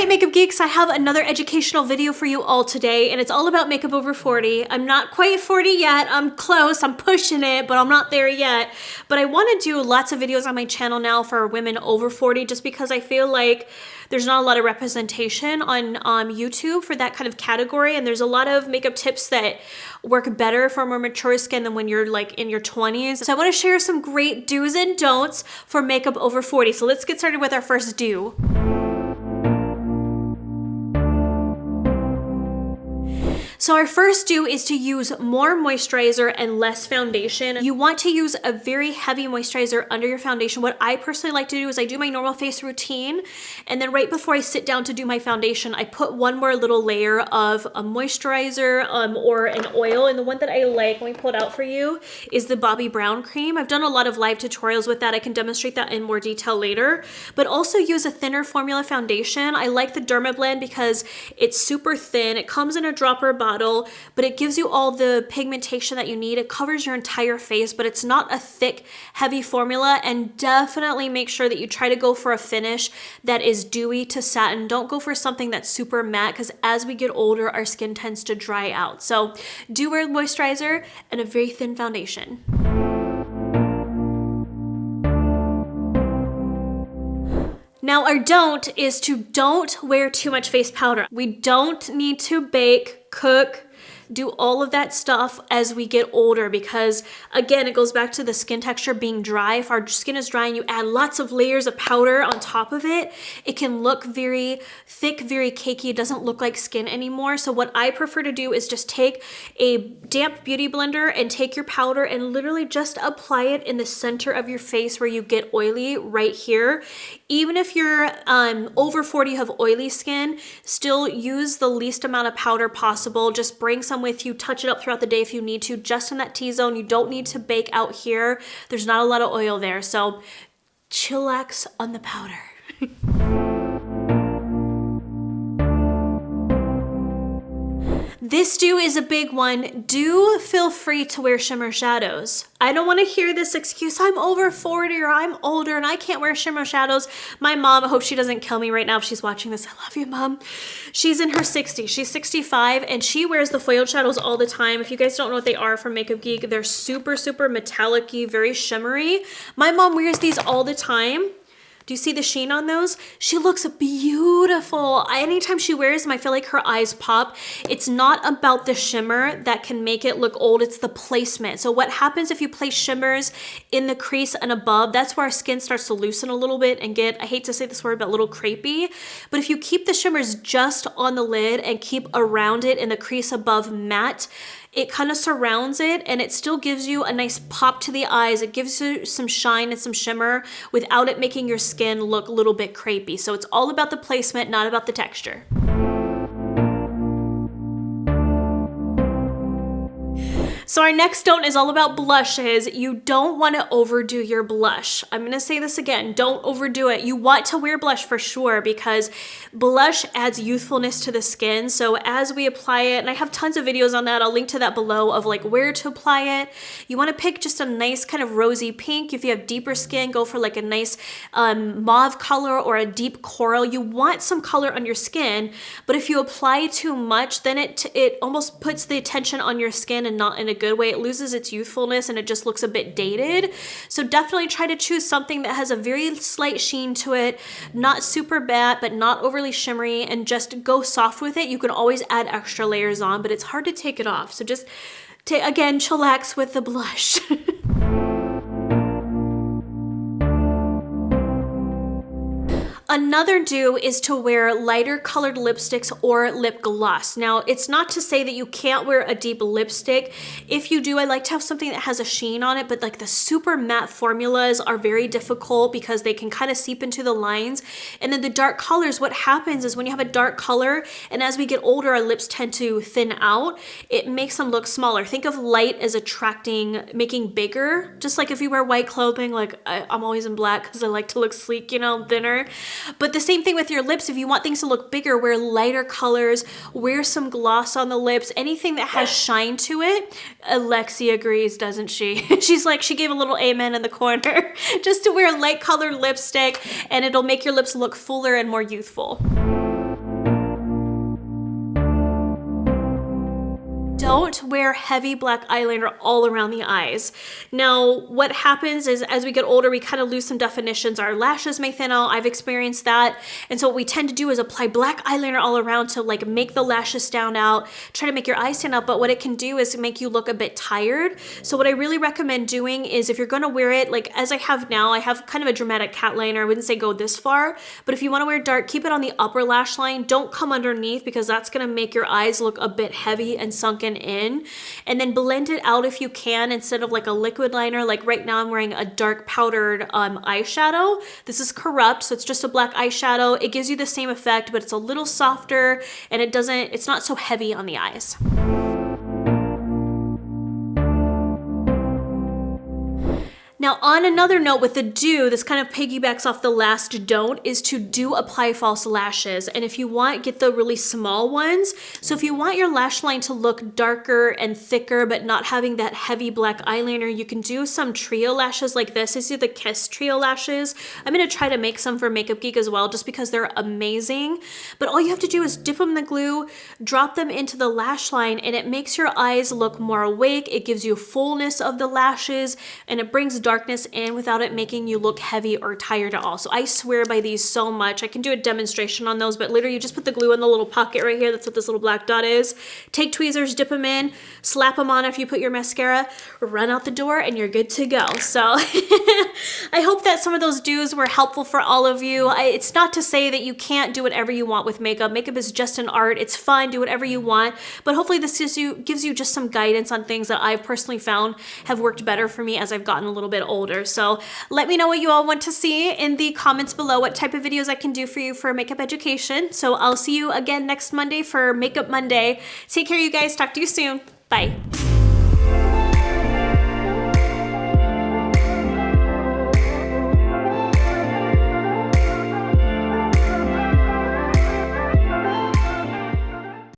right, makeup geeks, I have another educational video for you all today, and it's all about makeup over 40. I'm not quite 40 yet. I'm close. I'm pushing it, but I'm not there yet. But I want to do lots of videos on my channel now for women over 40 just because I feel like there's not a lot of representation on YouTube for that kind of category, and there's a lot of makeup tips that work better for more mature skin than when you're like in your 20s. So I want to share some great do's and don'ts for makeup over 40. So let's get started with our first do. So our first do is to use more moisturizer and less foundation. You want to use a very heavy moisturizer under your foundation. What I personally like to do is I do my normal face routine, and then right before I sit down to do my foundation, I put one more little layer of a moisturizer or an oil. And the one that I like, let me pull it out for you, is the Bobbi Brown cream. I've done a lot of live tutorials with that. I can demonstrate that in more detail later, but also use a thinner formula foundation. I like the Dermablend because it's super thin. It comes in a dropper bottle, but it gives you all the pigmentation that you need. It covers your entire face, but it's not a thick, heavy formula. And definitely make sure that you try to go for a finish that is dewy to satin. Don't go for something that's super matte, because as we get older, our skin tends to dry out. So do wear moisturizer and a very thin foundation. Now our don't is to don't wear too much face powder. We don't need to bake, cook, do all of that stuff as we get older, because again, it goes back to the skin texture being dry. If our skin is dry and you add lots of layers of powder on top of it, it can look very thick, very cakey. It doesn't look like skin anymore. So what I prefer to do is just take a damp beauty blender and take your powder and literally just apply it in the center of your face where you get oily, right here. Even if you're over 40, have oily skin, still use the least amount of powder possible. Just bring some with you, touch it up throughout the day if you need to, just in that T-zone. You don't need to bake out here. There's not a lot of oil there, so chillax on the powder. This do is a big one. Do feel free to wear shimmer shadows. I don't want to hear this excuse, I'm over 40 or I'm older and I can't wear shimmer shadows. My mom, I hope she doesn't kill me right now if she's watching this. I love you, Mom. She's in her 60s. She's 65 and she wears the foiled shadows all the time. If you guys don't know what they are from Makeup Geek, they're super, super metallic-y, very shimmery. My mom wears these all the time. Do you see the sheen on those? She looks beautiful. Anytime she wears them, I feel like her eyes pop. It's not about the shimmer that can make it look old, it's the placement. So what happens if you place shimmers in the crease and above, that's where our skin starts to loosen a little bit and get, I hate to say this word, but a little crepey. But if you keep the shimmers just on the lid and keep around it in the crease above matte, it kind of surrounds it and it still gives you a nice pop to the eyes. It gives you some shine and some shimmer without it making your skin look a little bit crepey. So it's all about the placement, not about the texture. So our next don't is all about blushes. You don't want to overdo your blush. I'm going to say this again, don't overdo it. You want to wear blush for sure because blush adds youthfulness to the skin. So as we apply it, and I have tons of videos on that, I'll link to that below of like where to apply it. You want to pick just a nice kind of rosy pink. If you have deeper skin, go for like a nice mauve color or a deep coral. You want some color on your skin, but if you apply too much, then it almost puts the attention on your skin and not in a good way. It loses its youthfulness and it just looks a bit dated. So definitely try to choose something that has a very slight sheen to it, not super matte, but not overly shimmery, and just go soft with it. You can always add extra layers on, but it's hard to take it off. So just, again, chillax with the blush. Another do is to wear lighter colored lipsticks or lip gloss. Now, it's not to say that you can't wear a deep lipstick. If you do, I like to have something that has a sheen on it, but like the super matte formulas are very difficult because they can kind of seep into the lines. And then the dark colors, what happens is when you have a dark color, and as we get older, our lips tend to thin out, it makes them look smaller. Think of light as attracting, making bigger. Just like if you wear white clothing, like I'm always in black because I like to look sleek, you know, thinner. But the same thing with your lips. If you want things to look bigger, wear lighter colors, wear some gloss on the lips, anything that has shine to it. Alexia agrees, doesn't she? She's like, she gave a little amen in the corner. Just to wear light colored lipstick and it'll make your lips look fuller and more youthful. don't wear heavy black eyeliner all around the eyes. Now, what happens is as we get older, we kind of lose some definitions. Our lashes may thin out. I've experienced that. And so what we tend to do is apply black eyeliner all around to like make the lashes stand out, try to make your eyes stand out. But what it can do is make you look a bit tired. So what I really recommend doing is if you're going to wear it, like as I have now, I have kind of a dramatic cat liner. I wouldn't say go this far, but if you want to wear dark, keep it on the upper lash line. Don't come underneath because that's going to make your eyes look a bit heavy and sunken in. And then blend it out if you can instead of like a liquid liner. Like right now I'm wearing a dark powdered eyeshadow. This is Corrupt, so it's just a black eyeshadow. It gives you the same effect, but it's a little softer and it's not so heavy on the eyes. Now, on another note with the do, this kind of piggybacks off the last don't, is to do apply false lashes. And if you want, get the really small ones. So if you want your lash line to look darker and thicker, but not having that heavy black eyeliner, you can do some trio lashes like this. These are the Kiss trio lashes. I'm gonna try to make some for Makeup Geek as well, just because they're amazing. But all you have to do is dip them in the glue, drop them into the lash line, and it makes your eyes look more awake. It gives you fullness of the lashes, and it brings darkness in without it making you look heavy or tired at all. So I swear by these so much. I can do a demonstration on those, but literally you just put the glue in the little pocket right here. That's what this little black dot is. Take tweezers, dip them in, slap them on after you put your mascara, run out the door, and you're good to go. So I hope that some of those do's were helpful for all of you. It's not to say that you can't do whatever you want with makeup. Makeup is just an art. It's fun. Do whatever you want. But hopefully this gives you just some guidance on things that I've personally found have worked better for me as I've gotten a little bit older. So let me know what you all want to see in the comments below, what type of videos I can do for you for makeup education. So I'll see you again next Monday for Makeup Monday. Take care, you guys. Talk to you soon. Bye.